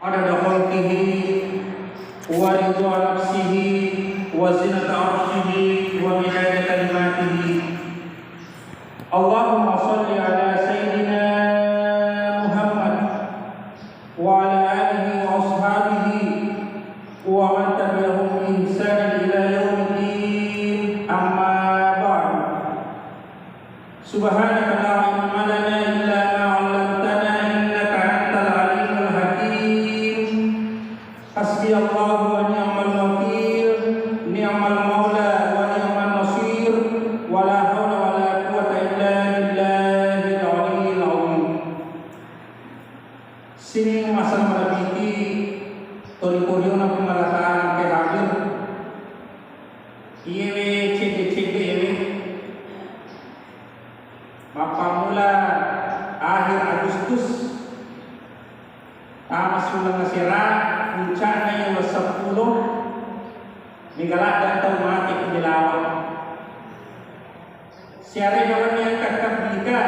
عدد خلقه ورضا نفسه وزنة عرشه ومداد كلماته. اللهم صل على سيدنا محمد وعلى آله وأصحابه ومن تبعهم بإحسان إلى يوم الدين. أما بعد. سبحانك لا علم لنا إلا ما علمتنا إنك أنت العليم الحكيم. حسبي الله ونعم الوكيل، نعم المولى ونعم النصير، ولا حول ولا قوة إلا بالله العلي العظيم. Sini masa merebiti tori-toriona pemalataan ke hadir iyewe cede-cede ewe Bapak mula akhir Agustus tamas ulang nasira puncaknya yang 10 minggalat dan tahun mati penjelawang siare jalan yang kakak bika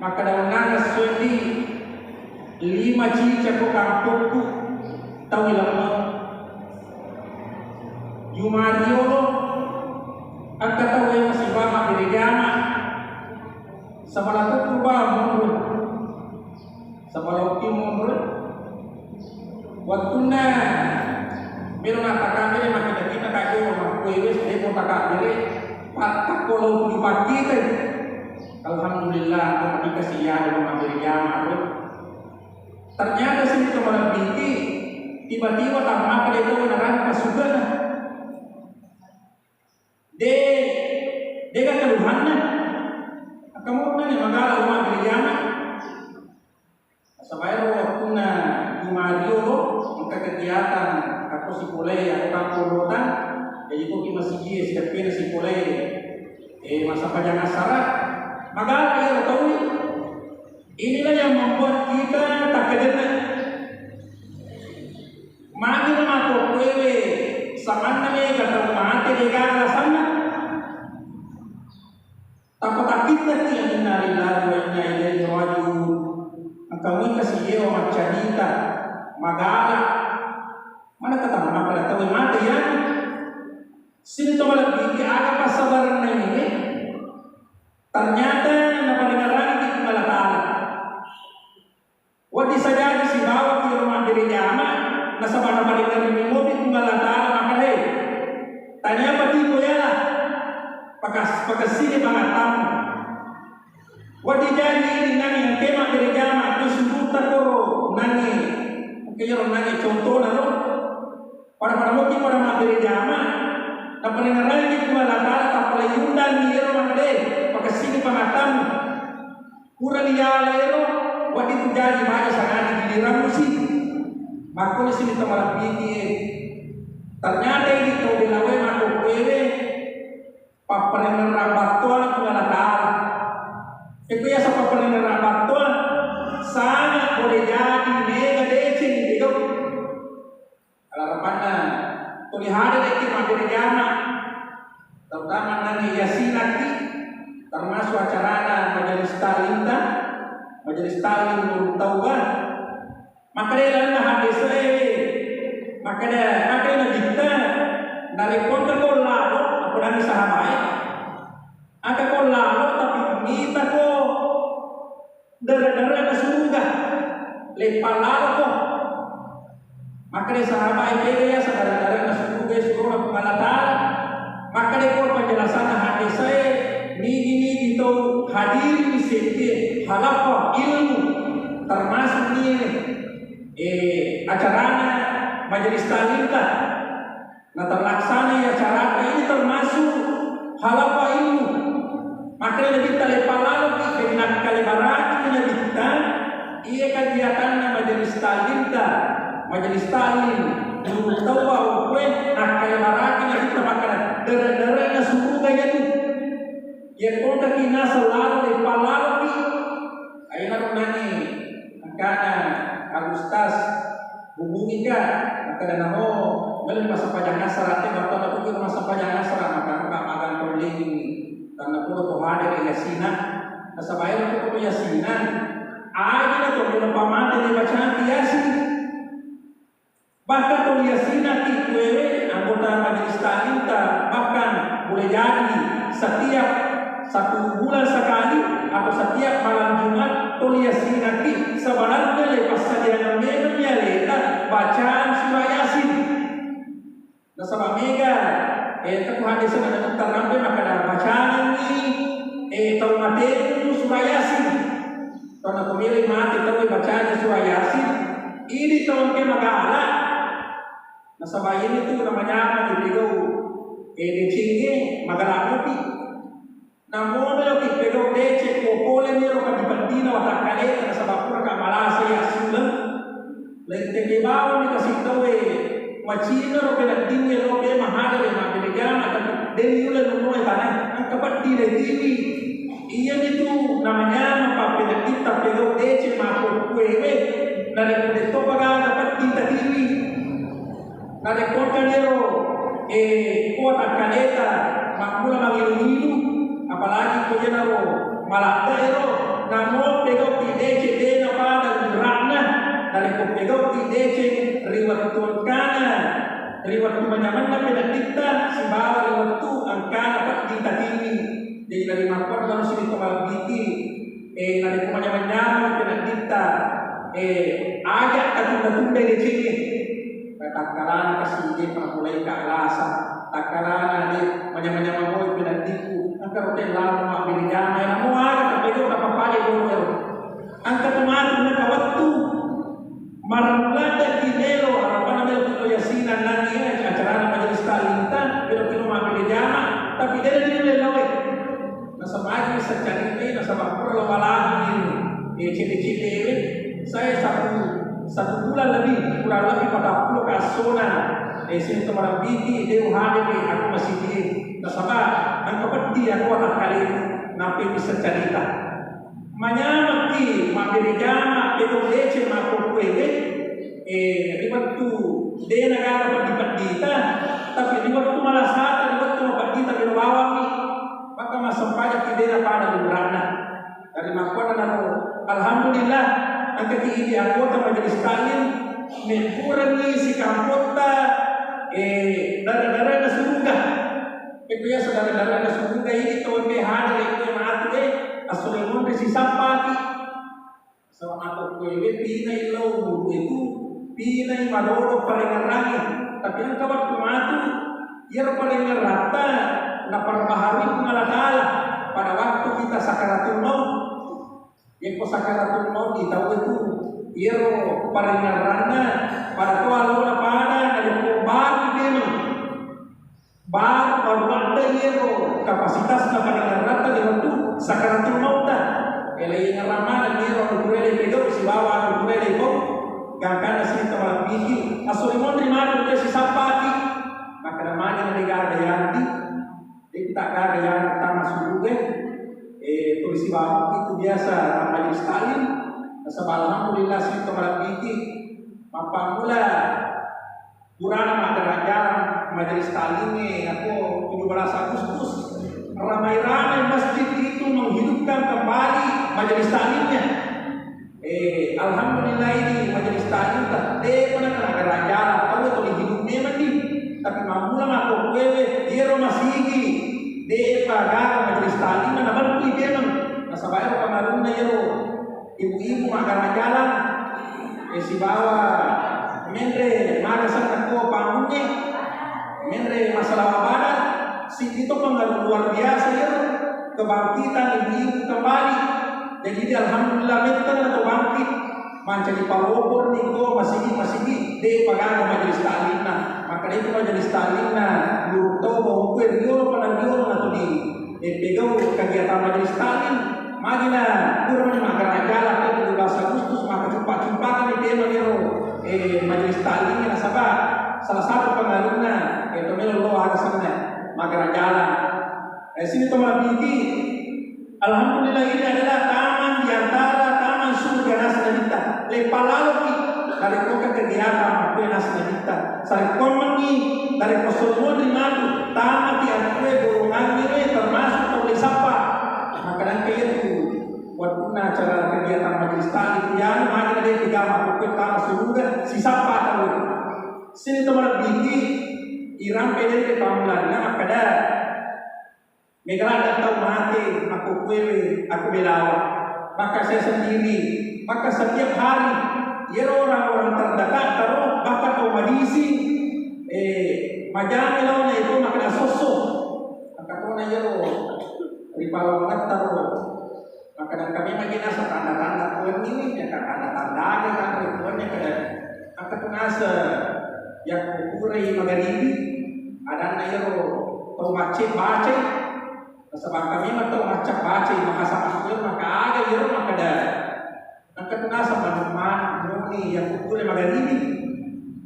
maka daun nanas sundi 5 cica ko kampungku tahu lama Yumario angkat tahu yang masih bama berigama Sabalaku kuba mundur, sabalok mundur. Waktu na, meron natakam ini makin kita kayu makuiwis demo takak diri, patak kalau dipati kan. Alhamdulillah, kami kasih ya dalam ambil jamaah. Ternyata sini kemarin binti, tiba-tiba tamak dia itu menerang pasukan. Dia kan keluhannya. Kamu nani magala rumah gereja sabaya waktu na Jumadio maka kegiatan aku si pulai aku kampolotan jadi ko masih si kapena si pulai masa panjang asara magala ya tahu inilah yang membuat kita tak kena magi na mato kuewe samana me kata mate de gara sana tak kita ti inna lillahi wa inna ilaihi raji'un. Angkawin kasi iyo macadita magala mana kata mama pada tahu mati ya sini to malabigi aga pasabaran na ini ternyata napadengaran di malatala wadi saja si bawa di rumah diri jama nasa pada padengaran ni mo di malatala makale tanya pati ko ya pakasini pangatam wadi jadi nani yang tema gerejama kusubuta koro nani kaya nani contoh nalo para mungkin para gerejama na panengaran di kumalata tapalay yundan ni ero makade pakasini pangatam kurang yala ero wadi jadi maja sangat diliram musi makanya sini tamarapiti ternyata ini kau bilawe mako kwewe papalengan rabatuan pengalatan itu ya sa papalengan rabatuan sangat boleh jadi mega decing itu alarapan na tulihada na itimagin jama terutama nanti yasinati termasuk acara majelis talim nurut tauban maka dia lalu hadis maka dia dikta dari kota lalu aku dan sahabat ada kau lalu tapi kita kok darah ke surga lepas lalu kok maka dia sahabat itu ya darah ke surga surga pengalatan maka dia kau penjelasan hadis saya ini itu hadir di sini halaqah ilmu termasuk ini acaranya majelis talim nah terlaksana ya acara ini termasuk halaqah ilmu makanya kita lepas lalu kita kalibaran menyebutkan ia kegiatannya majelis talim dulu tahu bahwa kalibaran kita makan darah surga itu yang kontak kita selalu lepas lalu ayo nani karena Agustus hubungi kan maka dan Beli masa panjang asar, atau nak pergi masa panjang asar, maka makan perling karena pura Tuhan dari yasinan, nasabaya pura yasinan, aja na to, yung pamante di bacaan yasin, toliasina kikuewe anggota majelis taklim bahkan boleh jadi setiap 1 bulan sekali atau setiap malam Jumat toliasina ki sebenarnya lepas saja memangnya leta bacaan surah Yasin. Nah sebab mega tak hadis ada terambil maka ada bacaan ini tahu materi surah Yasin. Kalau nak milih mati tahu bacaan surah Yasin ini tahu ke magala. Nah sebab ini tu namanya dipegau decingge magala kopi. Namun kalau dipegau dece kopole ni roka dipantina watak kale karena sebab pura kamalasa ya sulam. Lente ke bawah ni kasih tahu macina roka nak tinggal roka mahal le mabeligan atau dari ulah nuno tanah ang kapat di TV. Iya itu namanya mapapel kita pegau dece mapo kuewe nare kude topaga dapat kita TV. Nare kontanero kuat kaleta makmula magilu apalagi kojenaro maladaero namo pegau di dece dena pada rana nare ko pegau di dece riwat kana riwat manyaman na pinakita si bawa riwat tu angkana dapat kita TV. Jadi dari makor kalau sini kembali biti, dari kemanyaman pinakita, agak tunda di sini. Takaran kasih dia mulai ke alasa, takaran di manyaman mau pinaktiku, angkat hotel lalu mak binjama, namu ada tapi itu tak apa aja dulu. Angkat kemana nak waktu marulada kinelo, apa namanya untuk yasinan nanti acara majelis talintan, belum mak binjama, tapi dia lewat. Nasabagi sa charity, nasabag ko lawalahan yung chili-chili. Saya satu bulan lebih, kurang lebih 40 kasona. Sinto marabiti, deo hari aku masih di nasabag. Ang kapati ako at kali napi sa charita. Manyamak ki, mabirigama, pero leche mapukwede. Ribat tu, de nagara pagdipagdita. Tapi ribat tu malasata, ribat tu mapagdita, pero bawang maka masampaya kidera pada lumrana dari makwana namo alhamdulillah angkat ini anggota majelis taklim mengurangi si kampota darah-darah surga itu ya saudara-saudara surga ini tuan behana itu mati asulun si sampati sama aku kuewe pinai lau itu pinai madoro parengarangi tapi ang kabat kumatu yer parengarata na perbaharui pengaladala pada waktu kita sakaratul maut. Yang ko sakaratul maut kita itu iro paringarana pada tualo na pada dari baru demo baru ada iro kapasitas na paringarata di waktu sakaratul maut ta. Elai ngarama na iro kurele pedo si bawa kurele ko gangkan asli tawal biji asulimon rimado si sapati maka namanya negara yanti tak ada yang pertama suruh tulis bawah itu biasa majelis taklim. Alhamdulillah sih kemarin ini apa mula kurang jarang majelis taklim aku 17 Agustus ramai-ramai masjid itu menghidupkan kembali majelis taklimnya. Alhamdulillah ini majelis taklim tak pernah kena jarang tahu itu hidupnya mandi tapi mamula aku wewe dia masih de pagara majelis taklim na barki denam nasabayo kamaruna yero ibu-ibu magara-jalan si bawa mendre magasan ko pangunye mendre masalah wabada si itu pengaruh luar biasa yero kebangkitan ibu-ibu kembali jadi alhamdulillah meter atau bangkit mencari palopor niko masih de pagara majelis taklim maka itu majelis taklim lurut bahwa rio panagio atau di pegau kegiatan majelis taklim magina kurang magara-jalan itu 12 Agustus maka cepat-cepatan di tema majelis taklim nasabah salah satu pengaruhnya itu melo ada sana magara-jalan sini teman binti alhamdulillah ini adalah taman di antara taman surga nasnadita lepalaloki dari koka kegiatan makwe nasnadita sari komangi dari kosolmo di madu tamat di akwe golongan ini termasuk oleh sapa maka itu waktu acara kegiatan majelis taklim yang mana dia tiga makwe taman surga si sapa tahu sini teman bigi iram pede ke pamulan na makada megala tahu mati aku kue aku belawa maka saya sendiri maka setiap hari ya orang-orang terdekat taruh bakat omadisi majang lawan itu maka sosok maka kau na yero ripaw taruh maka dan kami lagi nasa tanda-tanda kuen ini ya tanda-tanda kan ritualnya kada maka nasa yang ukurai magaribi ada na yero tau macet baca sebab kami matau macet baca maka sapakul maka ada yero maka ada maka nasa manuman muni yang ukurai magaribi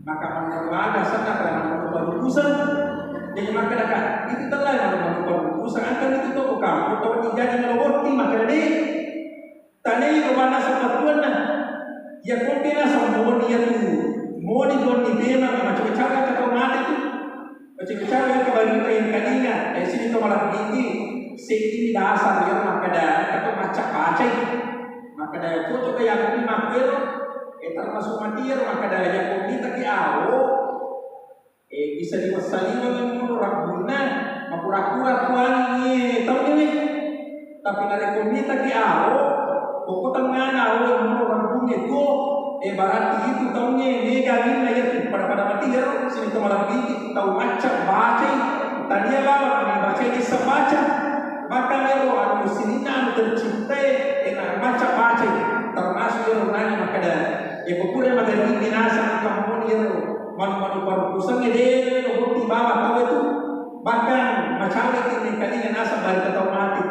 maka manuman sana karena manuman urusan jadi maka dekat itu telah manuman urusan akan itu tu kamu atau tidak melawati maka ni tani kemana sepatuan na ya kau kena sambung dia tu mau di tema macam-macam kata mati tu macam-macam yang kembali yang kadinya dari sini tu malah tinggi sini dasar yang maka dah kata macam baca maka dah foto ke yang ini makir termasuk mati maka dah yang kita ki awo bisa diwasali dengan orang guna makura-kura tuan ni tahu ni tapi dari komita ki awo pokok tengah awo orang guna tu berarti itu tahunya negatif na ya pada mati ya sini tu malah tinggi tahu macam baca tadi bawa kami baca ini sebaca bahkan ya anu sini nam tercipta enak macam baca termasuk ya orang maka ada ya pokoknya maka ini binasa kamu ya manu perkusan ide bukti bawa tahu itu bahkan macam ini kali nasa balik tahu mati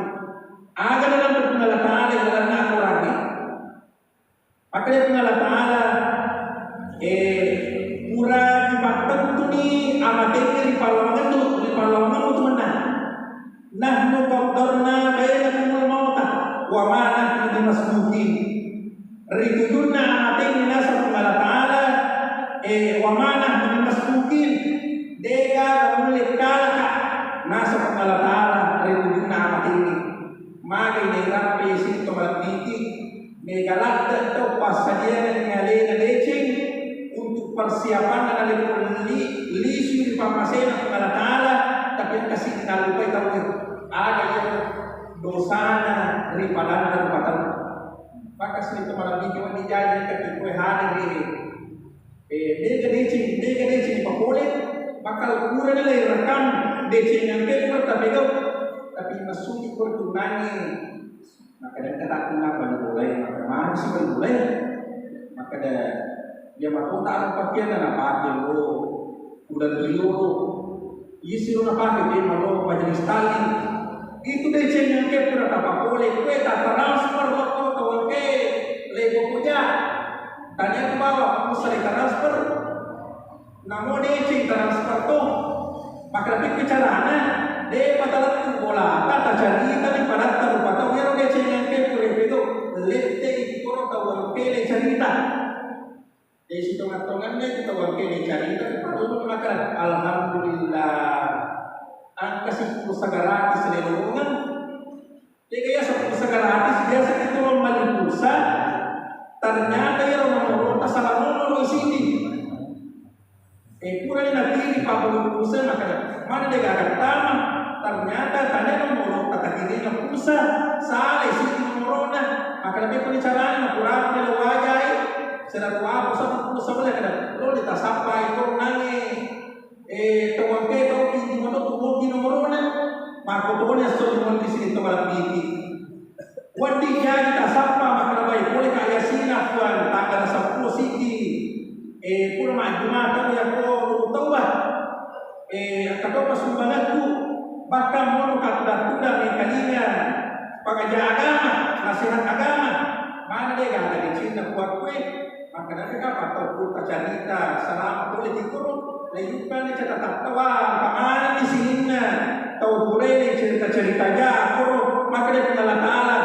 agar dalam berpengalaman dalam nak orang ni maka dia pengalat ta'ala pura di batang tu ni amatnya di palawangan tu mana nahnu qaddarna bainakumul mauta wa ma nahnu bimasbuqin rituduna amatnya nasa pengalat ta'ala wa ma nahnu bimasbuqin dega mulik kalaka nasa pengalat ta'ala rituduna amatnya maka ini rapi sini kembali tinggi megalak atau pas saja dengan lecing untuk persiapan dengan lisu di pamasena kepada Taala tapi kasih kita lupa tahu ada yang dosana daripada daripada maka sini kemarin video ini jadi ketika hari ini dia lecing pakoleh maka ukuran lagi rekam lecing yang kedua tapi masuk di pertunangan maka dia kata nak boleh maka masih boleh maka dia mahu tak pakai dan pakai lo udah beliau isi lo pakai dia mahu majelis tali itu dia yang ke pura tak boleh kue tak transfer waktu kawan ke lego punya tanya aku bawa aku sering transfer namun dia transfer tu maka lebih bicaranya dia patalah tu bola kata jadi tadi pada tahu patau dia dia cengeng ke pure itu lete itu tahu ke cerita dari situ ngatongannya kita wakil cerita itu maka alhamdulillah angka 10 gratis lelungan dia ya 10 gratis biasa itu membeli pulsa ternyata ya orang salah nomor di sini kurang nanti di pabrik pulsa maka mana dia akan tamat ternyata tanya nomor kata kiri pulsa salah isi nomornya maka lebih pembicaraan kurang dari wajah sedang apa satu pulsa boleh kada lo kita sampai itu nangi tawang ke tau di mana tu di nomornya maka tu boleh so di sini tu malam ini wadi jadi tak sampai maka lebih boleh kaya sina tuan tanggal 10 sini pura majuma tahu ya ko tahu bah kata pas sumbanganku bahkan mau kata kuda mekaninya pengajar agama nasihat agama mana dia kata di Cina buat kue maka nanti apa tahu kita cerita selama politik turun layukan cerita tawa kemana di sini tahu boleh cerita aja koro maka dia pengalat Taala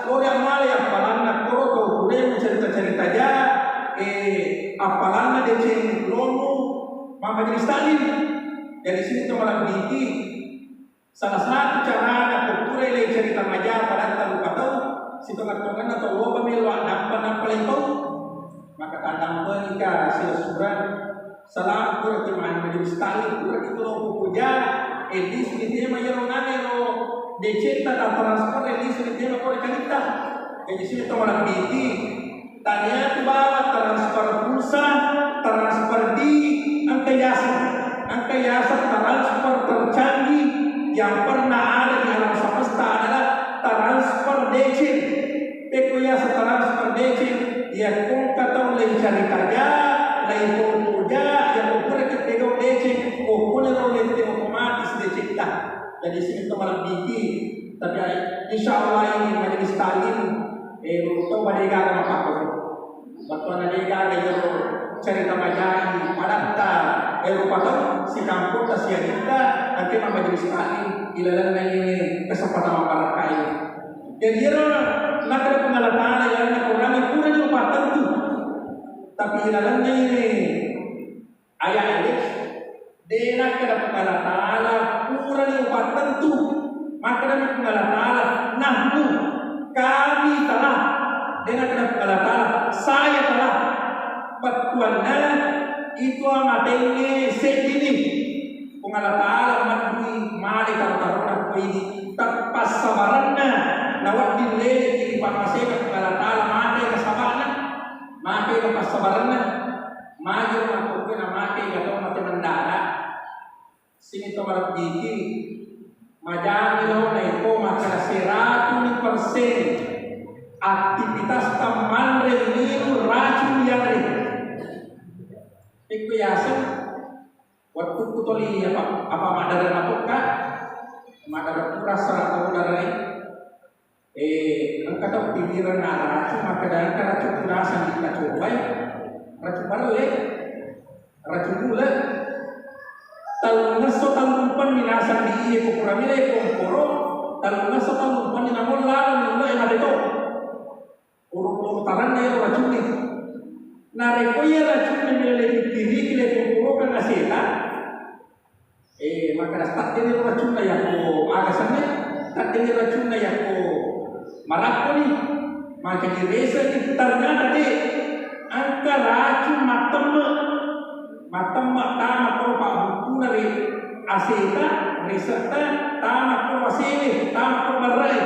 oh yang malah yang palang koro tahu boleh cerita aja apalan dia ceng lomo maka jadi stalin dari sini tu malam tinggi salah satu cara kultur yang cerita maja pada tahu tahu situ ngatongan atau loba melo nampak itu maka tandang menikah sila surat salam pura ti man majelis taklim pura itu lo puja edis ni tema yero nane lo deceta ta transfer edis ni tema ko kanita jadi sini to malam biti tanya tu bawa transfer pulsa transfer di angka yasa transfer tercanggih yang pernah ada di alam semesta adalah transfer DC. Yasa transfer DC ya kung katong lay cari kerja lay puja yang ukur kita DC ukur lo lente otomatis dicipta jadi sini to malam biti tapi insyaallah ini majelis taklim untuk badega mapako waktu nadega gayo cerita majani padatta patong si kampung tasia kita nanti majelis taklim ilalan na ini kesempatan maparakai jadi nakara pengalatan yang nak orang yang pura di upatan tu tapi ilalan na ini ayat ini dia nakara pengalatan pura di upatan tu maka nak pengalatan nahnu kami telah dengan pengalatan saya telah batuannya itu amat ini segini pengalatan mati mari taruh ini terpas sabarannya nawat dinle di pamase pengalatan mati kesabarannya mati terpas sabarannya maju melakukan mati atau mati mendadak sini to marat diki majang lo na ito maka 100% aktivitas taman reniru racun yang itu yasin waktu kutoli apa madara matukah madara rasa atau madara angkat pikiran racun maka dari racun rasa kita coba racun balik racun gula talungan so talumpan minasan di iye ko kuramile ko poro talungan so talumpan ni namon lawan ni yang ada to urut taran ni racun ni nareko ya racun ni le diri kile ko poro kan aseta maka start ni racun na yako agasannya start ni racun na yako marako ni maka diresa ni ternyata de angka racun matam tama ko pa bukuna ri aseta reseta tama ko asene tama ko barai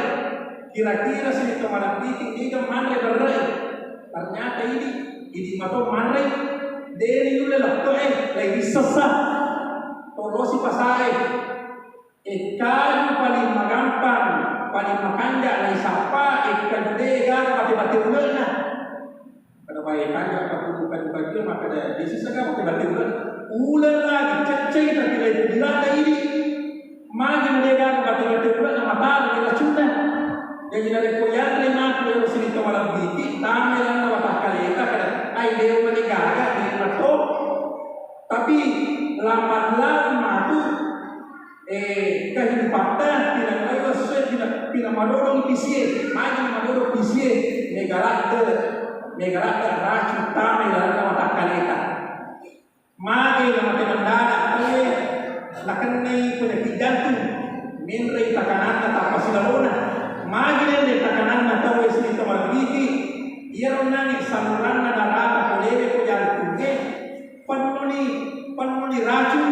kira-kira sini to malapiti diga manre barai ternyata ini mato manre dari yule lakto lagi sasa tolosi pasai kayu paling magampang paling makanda lai sapa kadega pati-pati ulana pada baik kanja bukan dia maka ada di sisa kamu tiba-tiba ulang lagi cecai tapi lagi dirata ini makin mereka tiba-tiba nama tahu kita cunda jadi dari koyan lima puluh sini malam biti tamu yang nawat kalita kada ai dia menikah di mato tapi lambat lama tu kehidupan tidak lagi sesuai tidak madorong pisie makin madorong pisie negara racun tamu yang nawat kalita magi nama temandana kali lakanai penyakit jantung minre takanan tak pasilalona magi le takanan tahu isi tomar biti ieronnani saluran darah kolebe ko jantung panoni racun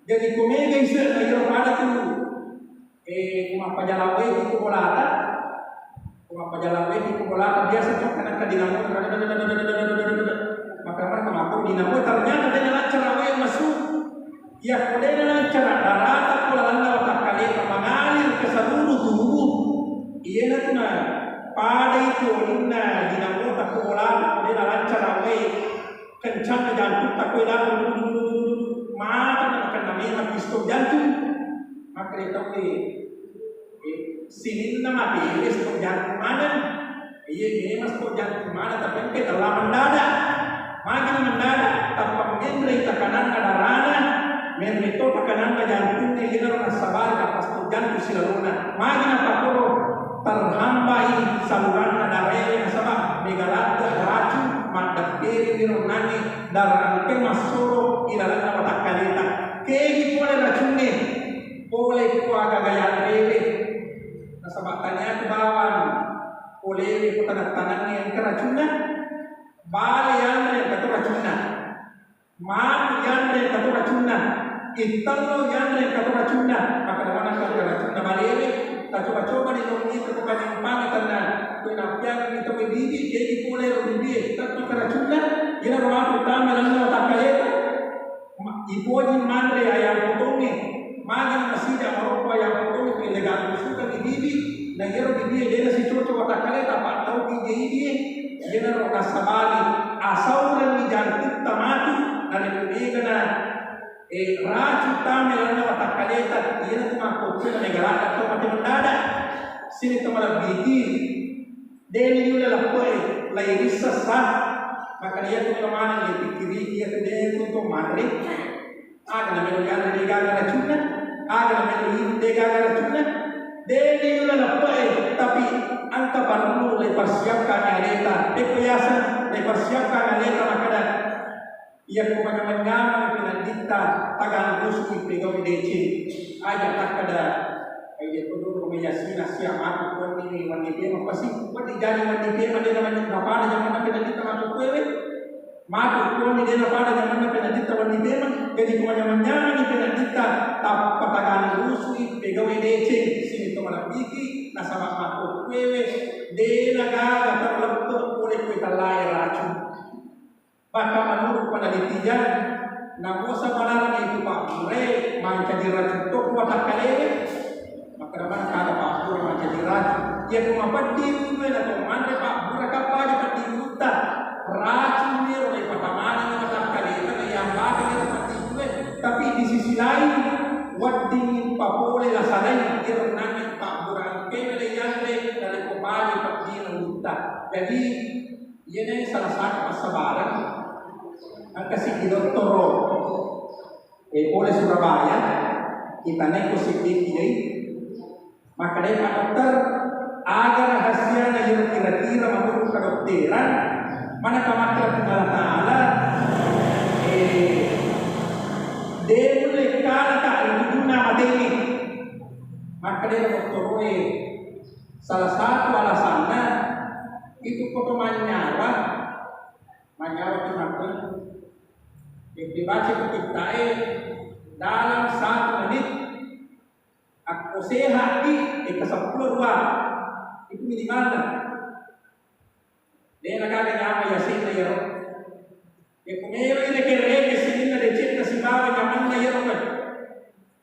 jadi komega isi ayo pada tu kuma pajalawe itu bolata biasa cokkan ke dinamo maka mereka mampu dinamo ternyata dengan lancar yang masuk ya dengan lancar darah kulanda otak kali mengalir ke seluruh tubuh iya natuna pada itu inna dinamo tak bolata dengan lancar kencang ke jantung tak boleh maka namanya pistol jantung maka itu sinin nama dia pistol jantung mana iya pistol jantung mana tapi kita dalam mendadak makin mendadak tanpa mengendrai tekanan darah menito tekanan jantung ni hilang sabar pistol jantung silaluna makin apa pun terhambai saluran darah yang sama megalat racun mandat diri nani darah ke masuk ilalan nama kalita kegi boleh racun ni boleh ko agak gaya lele nasabatannya ke bawah boleh ko tangan yang keracunan bale yang kata racunna Mamu yandre katu racuna, italo yandre katu racuna, maka mana katu racuna balewe, coba-coba di dalam itu bukan yang pakai karena kenapa kita berdiri jadi mulai berdiri, katu racuna, jadi orang utama dalam otak kalian, ibuin mandre ayam potongnya, magang masih ada orang ayam potongnya ilegal suka berdiri, dan dia berdiri dia si cocok otak kalian apa tahu berdiri, dia orang kasabali, asal orang dijantung tamatu. Dari pemegana racu tamelan na watakaleta dia tu makopena negara atau macam dada sini tu malah bikin deni yule la poi la irisa sa maka dia tu mana dia pikiri dia tu dia tu madre aga na melo yana de gaga racuna aga na melo de gaga racuna deni yule la poi tapi angka perlu le persiapkan aleta pekoyasan le persiapkan aleta makada ia kumanya-manya pinandita tagang gusti pegawai DC aja takada ai kudu kumiyasina siya matu kon ini wani dia pasti wadi jani wadi dia made naman napana zaman pinandita matu kuwe matu kon ini napana zaman pinandita wadi dia jadi kumanya-manya ni pinandita tap patagan gusti pegawai DC sini to malapiki nasama matu kuwe de nagaga terlebut oleh kita lahir racun. Maka menurut penelitian, namosa malaran itu Pak Bure menjadi racun tok watak kalian. Maka mana kada Pak Bure menjadi racun. Dia cuma padi gue atau mana Pak Bure kapal di padi uta racun dia oleh patamana watak kalian yang bakal dia padi gue. Tapi di sisi lain, wadi papole la salai dia renang Pak Bure kemele yande dari kopali padi uta. Jadi ini salah satu kesabaran. Ang kasi Dottoro oleh Surabaya kita naik positif ini maka dia Pak Dokter agar rahasianya yang kira-kira menurut kedokteran mana kamakra Allah Ta'ala dia boleh kata itu guna materi maka dia Dottoro salah satu alasannya itu foto manyawa kenapa dibaca kita dalam 1 menit aku sehat di ke 10 ruang itu minimal dia nak ada nama ya sih ya kumero ini kere ke sini na dicipta si bawa zaman na yero kan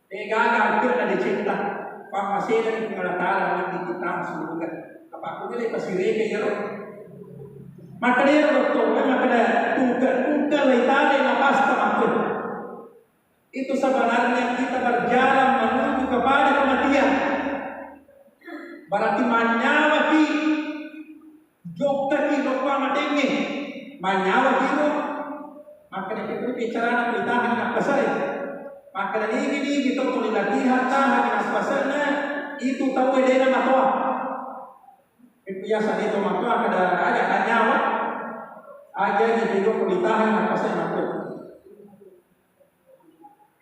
dia gagal kita dicipta masih ada pengalatala di kita semoga apa aku boleh pasire ke yero maka dia dokter maka ada tuga leitade na pasta makut itu sebenarnya kita berjalan menuju kepada kematian berarti manyawa ki jokta ki lokwa matenge manyawa ki lo maka dia bicara na tahan na pasay maka ini kita tuloy latihan tahan na pasana itu tahu dia na matoa biasa dito matoa kada ada kanyawa aja di video kulitahan na pasay makut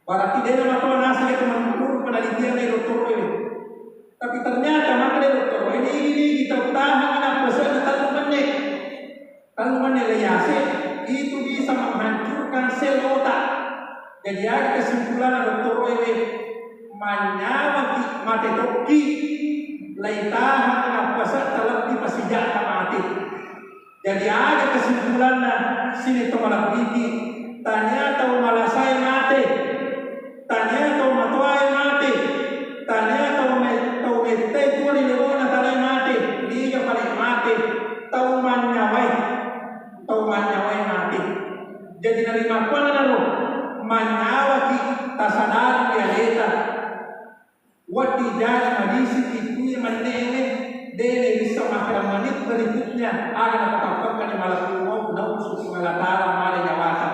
berarti dia nama Tuhan nasa itu menurut penelitian dari Dottoro ini. Tapi ternyata maka dari Dottoro ini kita tahan anak besar terlalu meneliyasi itu bisa menghancurkan sel otak. Jadi ada kesimpulan Dottoro ini manyawa mati toki leitahan anak besar terlebih pasijak mati. Jadi ada kesimpulannya sini to malah biki tanya tahu malah saya mati. Tanya tahu matuai mati, tanya tahu mete tu ni lewana talai mati, dia paling mati, tahu manyawai mati. Jadi dari makuan nalo, manyawaki tasadar dia leta, wati jadi madisi itu manene, dia bisa makan manit berikutnya, agar dapat malah kuat, nak usus malatara malah nyawasa.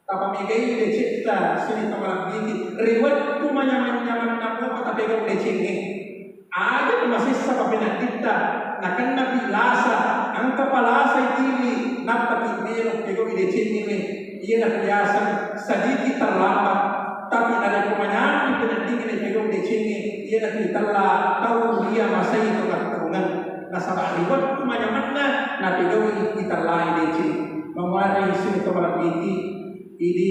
Kapamigay lecita sini tamalang gigi riwat kumanya napo tapi kau lecingin ada masih sa pinagdita nakan napilasa ang kapalasa itili napati melo kau lecingin iya na biasa sadiki terlambat tapi ada kumanya pinagdingin kau lecingin iya na kitala tahu dia masih itu terungan nasaba riwat kumanya mana na kau kita lain lecing mewarai sini tamalang gigi ini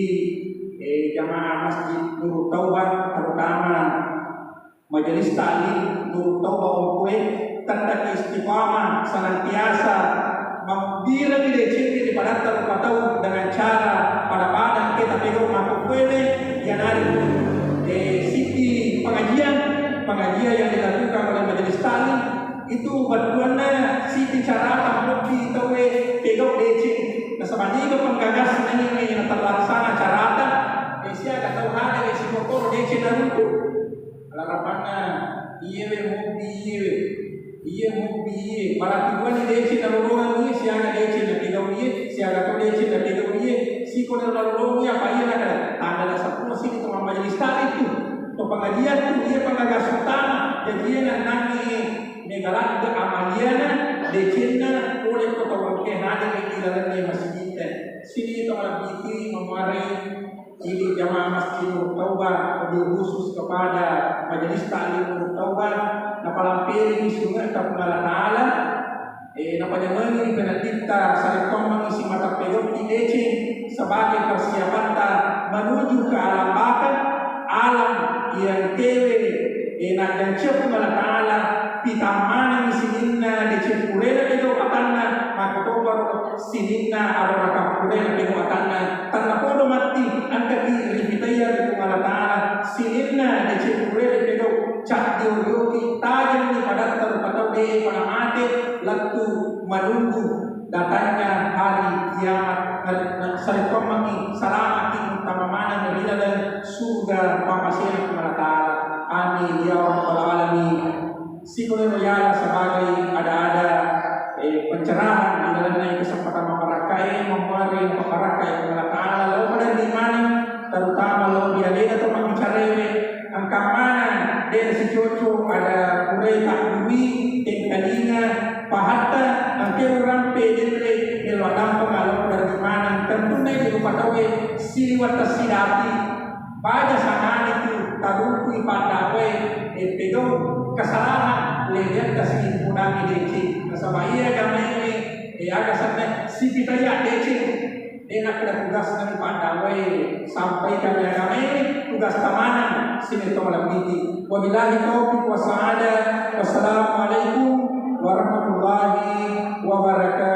jamaah Masjid Nurul Taubat, terutama Majelis Ta'lim Nurul Taubat Kuwait, tetap istiqamah senantiasa membela diri pada terpatau dengan cara pada kita pegang mampu kuele yang ada sisi pengajian yang dilakukan oleh Majelis Ta'lim itu bertuannya sisi cara lebih tahu pegang DC. Nah sebanding penggagas ini yang terlaksana cara ada Asia kata ada si motor DC dan itu harapannya iya mobi para tujuan DC dan lorong ini siaga DC dan pegang siaga DC dan pegang si kau dan lorong apa iya nak ada satu sini tu Majelis Ta'lim itu tu pengajian tu dia penggagas utama jadi nanti negara ke amaliana decina oleh kota wakil ada di dalamnya masjid sini itu orang bikin memari ini jamaah Masjid Nurul Taubat khusus kepada Majelis Ta'lim Nurul Taubat napalampiri di sungai Kapungala Ta'ala napanyaman penatita saling mengisi mata pegang di Ecing sebagai persiapan menuju ke alam baka alam yang kewe dan Kapungala Ta'ala pitamana sininna de cipulena itu atanna maka tobar sininna arora kapulena itu atanna tanpa podo mati angka di ribitaya di Allah Ta'ala sininna de cipulena itu cak diuruti tajam di pada terpatau de pada mati latu menunggu datangnya hari kiamat saripamani salamati tamamana nabila dan surga pamasya Allah Ta'ala amin ya rabbal alamin. Si boleh royal sebagai ada pencerahan di dalamnya kesempatan memperakai memari memperakai kepada Ta'ala lalu pada di mana terutama lalu dia atau mencarewe angka mana dari si cucu ada kurai tak dui tingkalinya pahata nanti orang pedere melwadam pengalau dari mana tentunya di rumah tawe siliwat tersidati pada saat itu taruhi pada we pegang kesalahan lejar kasih punang DC nasabaya kami ini agak sampai si kita ya DC dia ada tugas dari pandawai sampai kami ini tugas keamanan sini tolak ini wabillahi taufiq wa sa'ada wassalamualaikum warahmatullahi wabarakatuh.